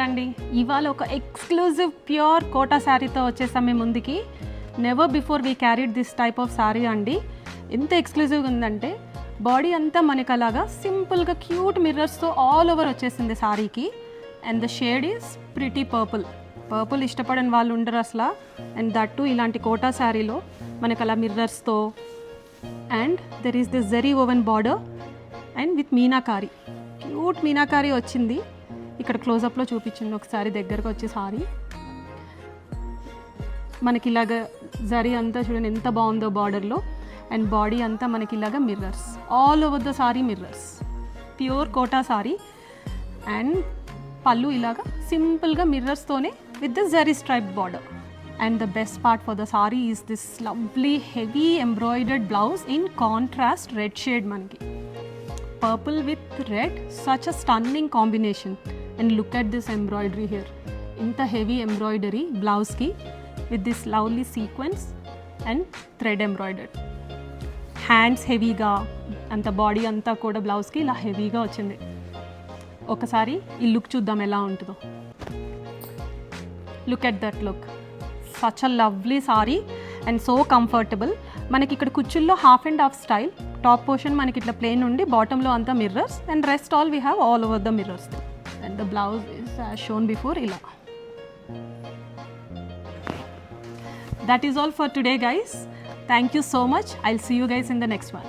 అండి ఇవాళ ఒక ఎక్స్క్లూజివ్ ప్యూర్ కోటా శారీతో వచ్చేసాం మీ ముందుకి. Never before we carried this type of sari అండి. ఎంత ఎక్స్క్లూజివ్గా ఉందంటే బాడీ అంతా మనకు అలాగా సింపుల్గా క్యూట్ మిర్రర్స్తో ఆల్ ఓవర్ వచ్చేసింది శారీకి. And the shade is pretty purple ఇష్టపడని వాళ్ళు ఉండరు అసలు. అండ్ దట్ టు ఇలాంటి కోటా శారీలో మనకు అలా మిర్రర్స్తో and there is this zari woven border and with meenakari, cute meenakari వచ్చింది. ఇక్కడ క్లోజప్లో చూపించింది ఒకసారి దగ్గరకు వచ్చి సారీ. మనకి ఇలాగ జరీ అంతా చూడండి ఎంత బాగుందో బార్డర్లో. అండ్ బాడీ అంతా మనకి ఇలాగ mirrors all over the sari, mirrors pure Kota sari. And పళ్ళు ఇలాగ సింపుల్గా మిర్రర్స్తోనే with this zari stripe border. And the best part for the sari is this lovely heavy embroidered blouse in contrast red shade. మనకి purple with red, such a stunning combination. And look at this embroidery here, inta heavy embroidery blouse ki with this lovely sequence and thread embroidered. Hands heavy ga anta body anta kuda blouse ki ila heavy ga ochindi. ఒకసారి ఈ look చూద్దాం ఎలా ఉంటుందో. Look at that look, such a lovely sari and so comfortable. మనకి ఇక్కడ కుచ్చుల్లో half and half style. Top portion మనకి ఇట్లా ప్లెయిన్ ఉండి బాటంలో అంతా mirrors and rest all we have all over the mirrors. And the blouse is as shown before ఇలా. That is all for today guys. Thank you so much. I'll see you guys in the next one.